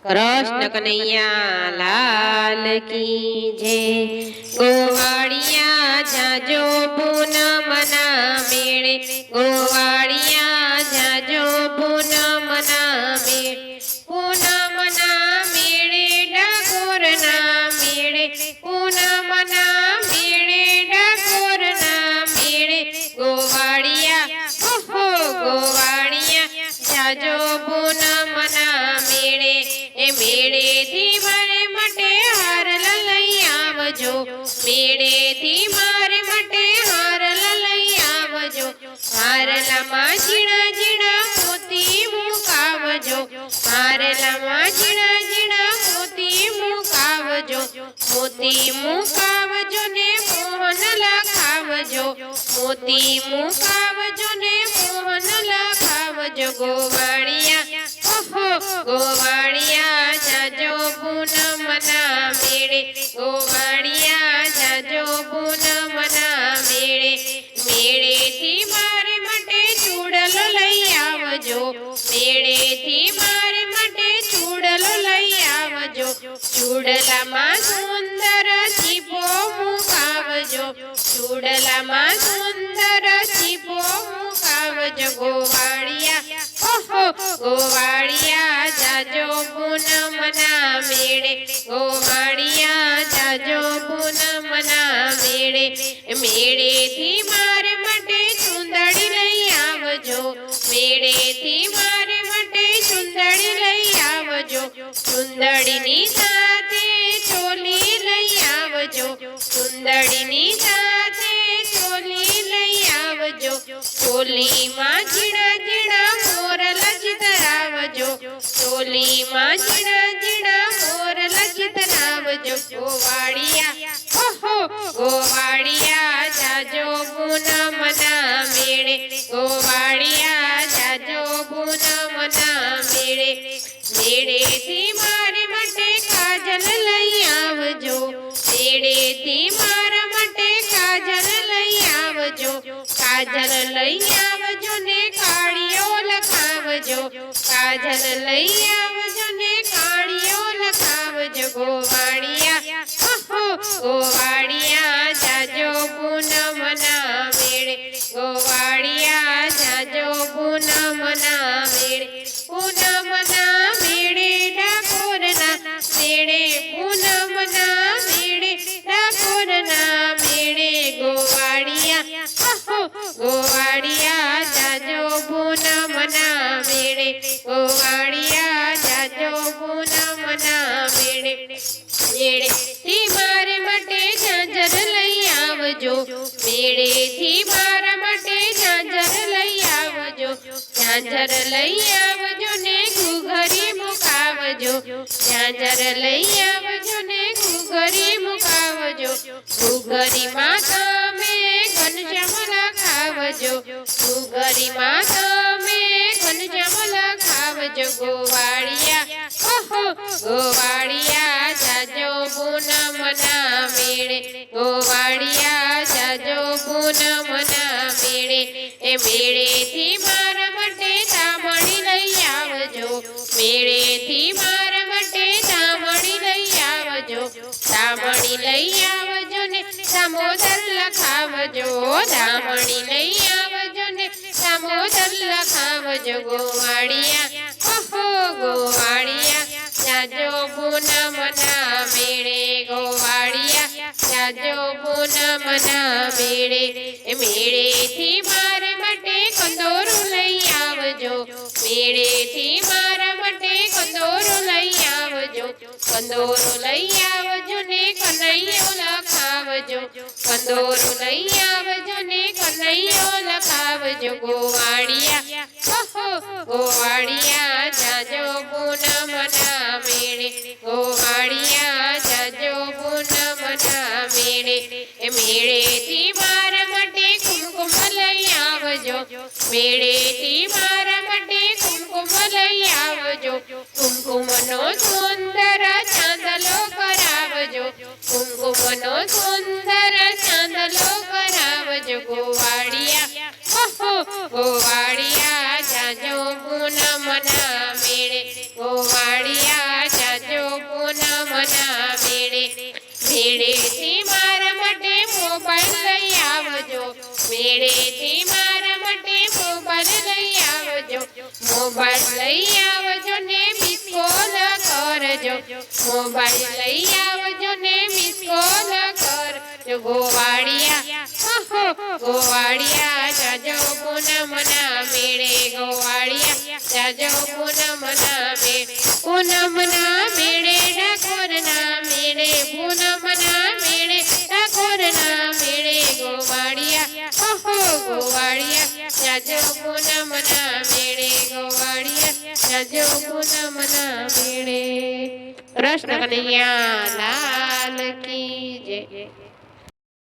कृष्ण कन्हैया लाल की जय। गोवाड़िया जाजो पूनम ना मेळे, गोवाड़िया जाजो पूनम ना मेळे, पूनम ना मेळे डाकोर ना मेळे, पूनम ना मेळे डाकोर ना मेळे। गोवाड़िया ओहो गोवाड़िया जाजो पूनम ना मेळे, ए मेळे थी मारे मटे हार लई आवजो, मेळे थी मारे मटे हार लई आवजो। हारलामा झीणा झीणा मोती मुकावजो, हारलामा झीणा झीणा मोती मुकावजो, मोती मुकावजो ने मोहन लखावजो, मोती मुकावजो ने मोहन लखावजो। गोवाड़िया ओहो गोवाड़िया जाजो पूनम ना मेळे, गोवाड़िया जाजो पूनम ना मेळे, मेळे थी मारे मटे चूड़लो लई आवजो, मेळे थी मारे मटे चूड़लो लई आवजो। चूड़लामां सुंदर चीपो मुकावजो, चूड़लामां सुंदर चीपो मुकावजो। गोवाड़िया ओहो गोवाड़िया जाजो पूनम ना मेळे, गोवाड़िया जाजो पूनम ना मेळे, मेळे थी मारे मटे चुंदड़ी लई आवजो, मेळे थी मारे मटे चुंदड़ी लई आवजो। चुंदड़ी नी साथे चोली लई आवजो, चुंदड़ी नी साथे चोली लई आवजो। चोली मां झीणा झीणा मोर लचितरावजो, चोली मां झीणा झीणा मोर लचितरावजो। गोवाड़िया ओहो गोवाड़िया जाजो पूनम ना मेळे, गोवाड़िया जाजो पूनम ना मेळे, मेळे थी मारे मटे काजल लई आवजो, मेळे थी मारा मटे काजल लई आवजो। काजल लई आवजो ने काळियो लखावजो, काजल लई आवजो ने काळियो लखावजो। गोवाड़िया ओहो गोवाड़िया जाजो पूनम ना मेळे, गोवाड़िया जाजो पूनम ना मेळे, पूनम ना मेळे डाकोर ना मेळे, पूनम ना मेळे डाकोर ना मेळे। गोवाड़िया ओहो गोवाड़िया जाजो पूनम ना मेळे, गोवाड़िया जाजो पूनम ना मेळे, मेळे थी मारे मटे झांझर लई आवजो, मेळे थी मारा मटे झांझर लई आवजो। झांझर लई आवजो ने घूघरी मुकावजो, झांझर लई आवजो ने घूघरी मुकावजो। घूघरी माता में घनश्याम लखावजो, घूघरी माता में घनश्याम लखावजो। गोवाड़िया ओहो गोवाड़िया जाजो पूनम ना मेळे, गोवाड़िया जाजो पूनम ना मेळे, ए मेळे थी मारा मटे तामणी लई आवजो, मेळे थी मारा मटे तामणी लई आवजो। तामणी लई आवजो ने दामोदर लखावजो, दामणी लई आवजो ने दामोदर लखावजो। गोवाड़िया ओहो गोवाड़िया जाजो पूनम ना मेळे, गोवाड़िया जाजो पूनम ना मेळे, मेळे थी मारे मटे कंदोरू लई आवजो, मेळे थी मारा मटे कंदोरू लई आवजो। कंदोरू लई आवजो ने कन्हैयो लखावजो, कंदोरू लई आवजो ने कन्हैयो लखावजो। गोवाड़िया ओहो गोवाड़िया जाजो पूनम ना मेळे, गोवाड़िया जाजो पूनम ना मेळे, मेळे थी मारा मटे कुमकुम लई आवजो, मेळे थी मारा मटे कुमकुम लई आवजो। कुमकुम नो सुंदर चांदलो करावजो, कुमकुम नो सुंदर चांदलो करावजो। गोवाड़िया ओहो गोवाड़िया जाजो पूनम ना मेळे, गोवाड़िया મોબાઈલ લઈ આવજો ને મિસ કોલ કરજો, મોબાઈલ લઈ આવજો ને મિસ કોલ કરજો. ગોવાળિયા જાજો પૂનમના મેળે, ગોવાળિયા જાજો પૂનમના મેળે, પૂનમના મેળે ડાકોરના મેળે, પૂનમના મેળે ડાકોરના મેળે. ગોવાળિયા જાજો પૂનમના મેળે, ગોવાળિયા જાજો પૂનમના મેળે. કૃષ્ણ કનૈયા લાલ કી જય.